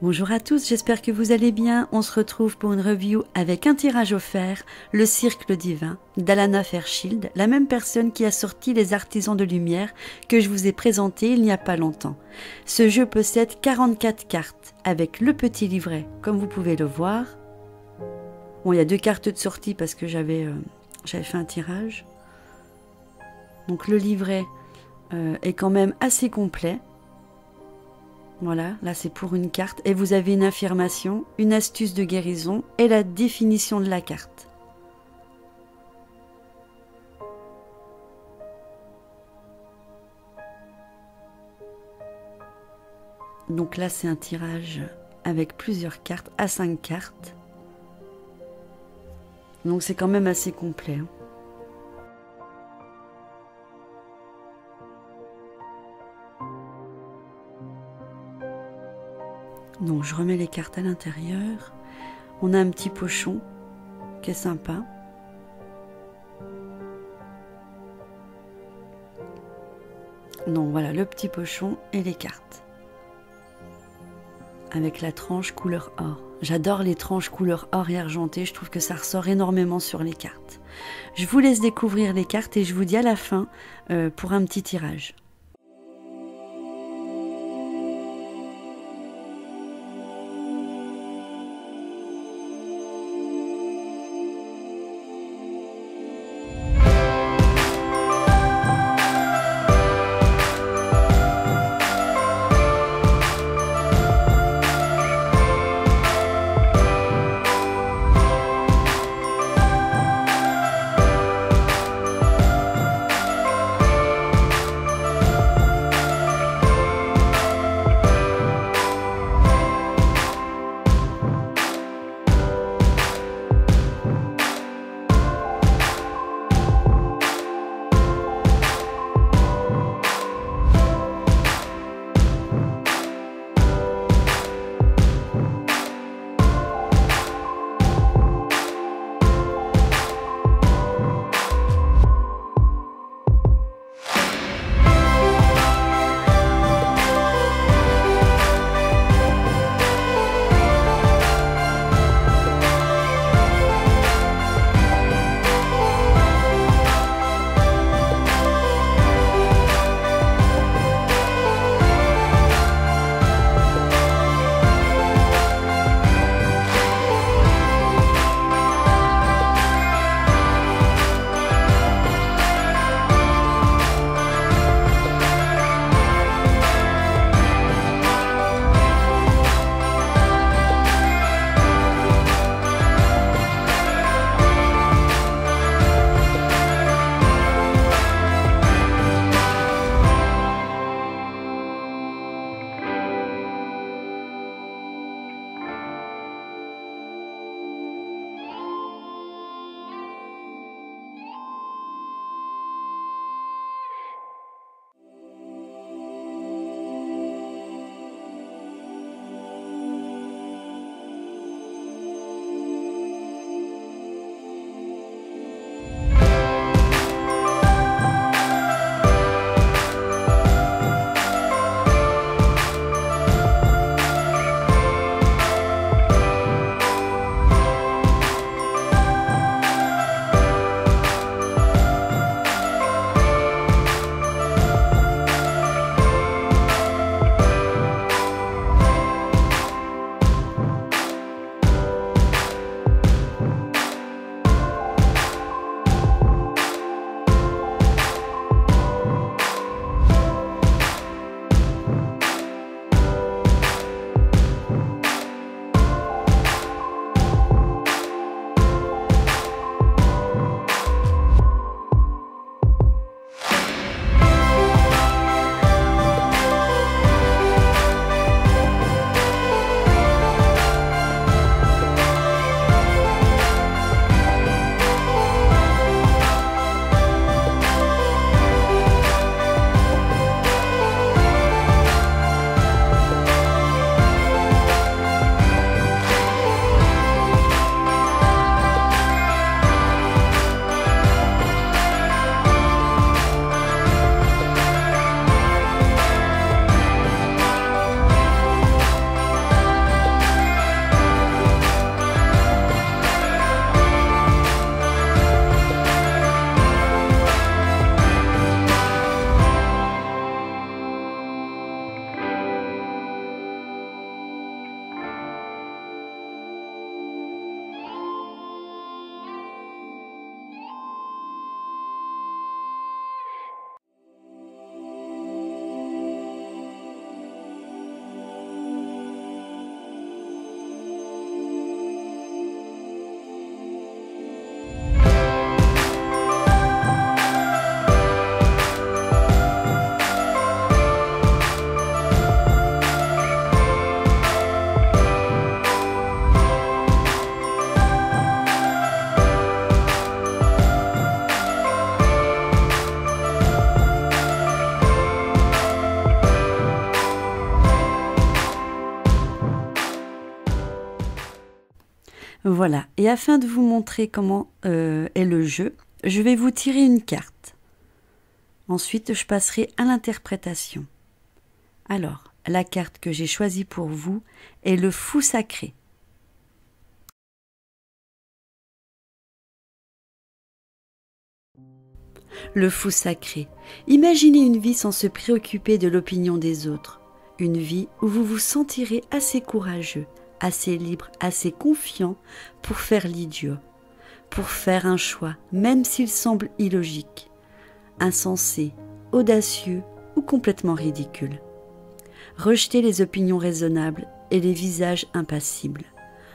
Bonjour à tous, j'espère que vous allez bien. On se retrouve pour une review avec un tirage offert, Le Cercle Divin, d'Alana Fairchild, la même personne qui a sorti Les Artisans de Lumière que je vous ai présenté il n'y a pas longtemps. Ce jeu possède 44 cartes avec le petit livret, comme vous pouvez le voir. Bon, il y a 2 cartes de sortie parce que j'avais fait un tirage. Donc le livret est quand même assez complet. Voilà, là c'est pour une carte et vous avez une affirmation, une astuce de guérison et la définition de la carte. Donc là c'est un tirage avec plusieurs cartes, à 5 cartes. Donc c'est quand même assez complet. Donc je remets les cartes à l'intérieur. On a un petit pochon qui est sympa. Donc voilà le petit pochon et les cartes. Avec la tranche couleur or. J'adore les tranches couleur or et argenté, je trouve que ça ressort énormément sur les cartes. Je vous laisse découvrir les cartes et je vous dis à la fin pour un petit tirage. Voilà, et afin de vous montrer comment est le jeu, je vais vous tirer une carte. Ensuite, je passerai à l'interprétation. Alors, la carte que j'ai choisie pour vous est le fou sacré. Le fou sacré. Imaginez une vie sans se préoccuper de l'opinion des autres. Une vie où vous vous sentirez assez courageux, assez libre, assez confiant pour faire l'idiot, pour faire un choix, même s'il semble illogique, insensé, audacieux ou complètement ridicule. Rejetez les opinions raisonnables et les visages impassibles.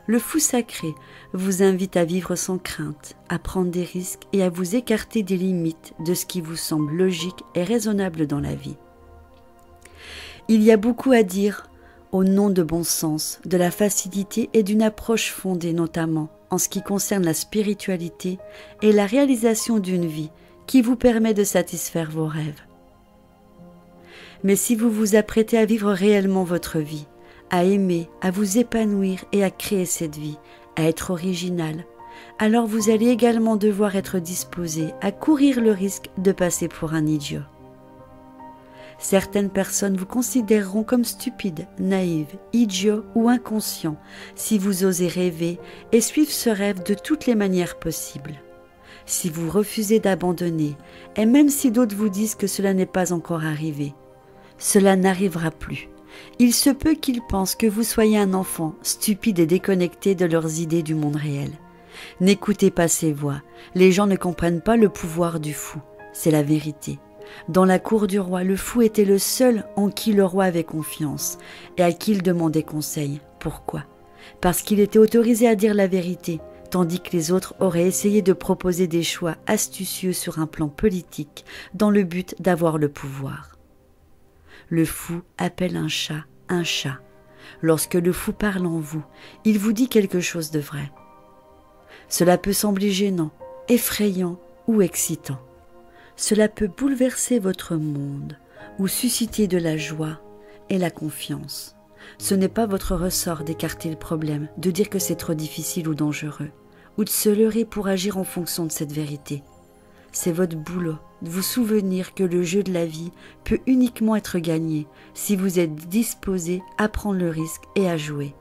Le fou sacré vous invite à vivre sans crainte, à prendre des risques et à vous écarter des limites de ce qui vous semble logique et raisonnable dans la vie. Il y a beaucoup à dire au nom de bon sens, de la facilité et d'une approche fondée notamment en ce qui concerne la spiritualité et la réalisation d'une vie qui vous permet de satisfaire vos rêves. Mais si vous vous apprêtez à vivre réellement votre vie, à aimer, à vous épanouir et à créer cette vie, à être original, alors vous allez également devoir être disposé à courir le risque de passer pour un idiot. Certaines personnes vous considéreront comme stupide, naïve, idiot ou inconscient si vous osez rêver et suivre ce rêve de toutes les manières possibles. Si vous refusez d'abandonner, et même si d'autres vous disent que cela n'est pas encore arrivé, cela n'arrivera plus. Il se peut qu'ils pensent que vous soyez un enfant, stupide et déconnecté de leurs idées du monde réel. N'écoutez pas ces voix. Les gens ne comprennent pas le pouvoir du fou. C'est la vérité. Dans la cour du roi, le fou était le seul en qui le roi avait confiance et à qui il demandait conseil. Pourquoi ? Parce qu'il était autorisé à dire la vérité, tandis que les autres auraient essayé de proposer des choix astucieux sur un plan politique dans le but d'avoir le pouvoir. Le fou appelle un chat un chat. Lorsque le fou parle en vous, il vous dit quelque chose de vrai. Cela peut sembler gênant, effrayant ou excitant. Cela peut bouleverser votre monde ou susciter de la joie et la confiance. Ce n'est pas votre ressort d'écarter le problème, de dire que c'est trop difficile ou dangereux, ou de se leurrer pour agir en fonction de cette vérité. C'est votre boulot de vous souvenir que le jeu de la vie peut uniquement être gagné si vous êtes disposé à prendre le risque et à jouer.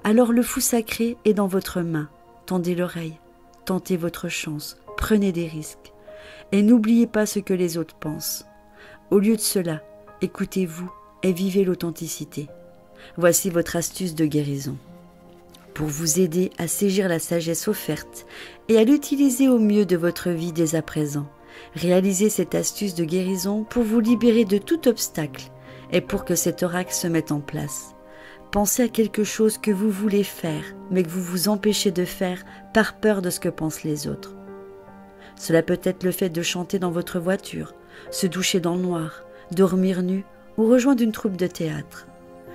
Alors le fou sacré est dans votre main. Tendez l'oreille, tentez votre chance, prenez des risques. Et n'oubliez pas ce que les autres pensent. Au lieu de cela, écoutez-vous et vivez l'authenticité. Voici votre astuce de guérison. Pour vous aider à saisir la sagesse offerte et à l'utiliser au mieux de votre vie dès à présent, réalisez cette astuce de guérison pour vous libérer de tout obstacle et pour que cet oracle se mette en place. Pensez à quelque chose que vous voulez faire, mais que vous vous empêchez de faire par peur de ce que pensent les autres. Cela peut être le fait de chanter dans votre voiture, se doucher dans le noir, dormir nu ou rejoindre une troupe de théâtre.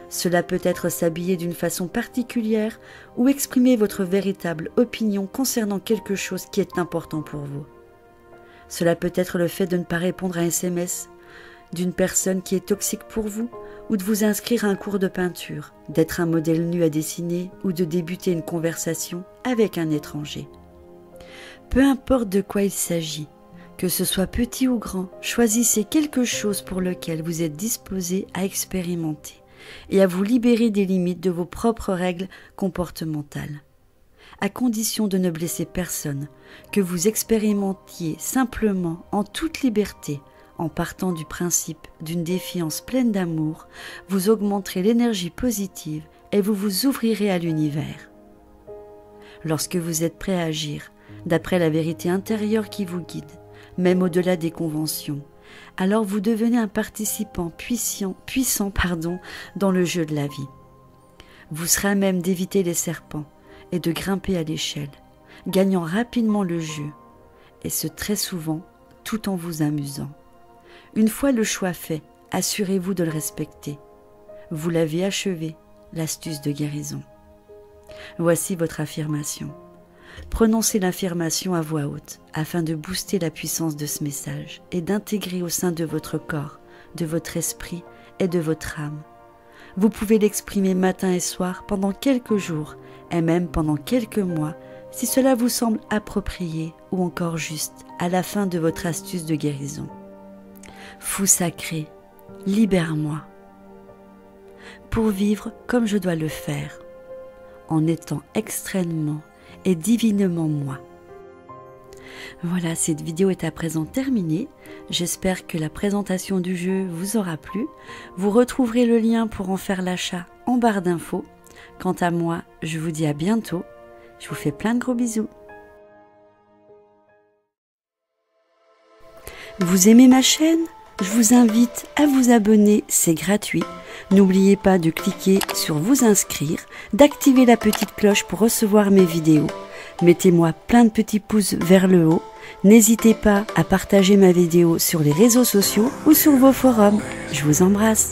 Cela peut être s'habiller d'une façon particulière ou exprimer votre véritable opinion concernant quelque chose qui est important pour vous. Cela peut être le fait de ne pas répondre à un SMS d'une personne qui est toxique pour vous ou de vous inscrire à un cours de peinture, d'être un modèle nu à dessiner ou de débuter une conversation avec un étranger. Peu importe de quoi il s'agit, que ce soit petit ou grand, choisissez quelque chose pour lequel vous êtes disposé à expérimenter et à vous libérer des limites de vos propres règles comportementales. À condition de ne blesser personne, que vous expérimentiez simplement en toute liberté, en partant du principe d'une défiance pleine d'amour, vous augmenterez l'énergie positive et vous vous ouvrirez à l'univers. Lorsque vous êtes prêt à agir, d'après la vérité intérieure qui vous guide, même au-delà des conventions, alors vous devenez un participant puissant dans le jeu de la vie. Vous serez à même d'éviter les serpents et de grimper à l'échelle, gagnant rapidement le jeu, et ce très souvent tout en vous amusant. Une fois le choix fait, assurez-vous de le respecter. Vous l'avez achevé, l'astuce de guérison. Voici votre affirmation. Prononcez l'affirmation à voix haute afin de booster la puissance de ce message et d'intégrer au sein de votre corps, de votre esprit et de votre âme Vous pouvez l'exprimer matin et soir pendant quelques jours et même pendant quelques mois si cela vous semble approprié ou encore juste à la fin de votre astuce de guérison. Fou sacré, libère-moi pour vivre comme je dois le faire, en étant extrêmement et divinement moi. Voilà, cette vidéo est à présent terminée. J'espère que la présentation du jeu vous aura plu. Vous retrouverez le lien pour en faire l'achat en barre d'infos. Quant à moi, je vous dis à bientôt. Je vous fais plein de gros bisous. Vous aimez ma chaîne ? Je vous invite à vous abonner, c'est gratuit. N'oubliez pas de cliquer sur vous inscrire, d'activer la petite cloche pour recevoir mes vidéos. Mettez-moi plein de petits pouces vers le haut. N'hésitez pas à partager ma vidéo sur les réseaux sociaux ou sur vos forums. Je vous embrasse.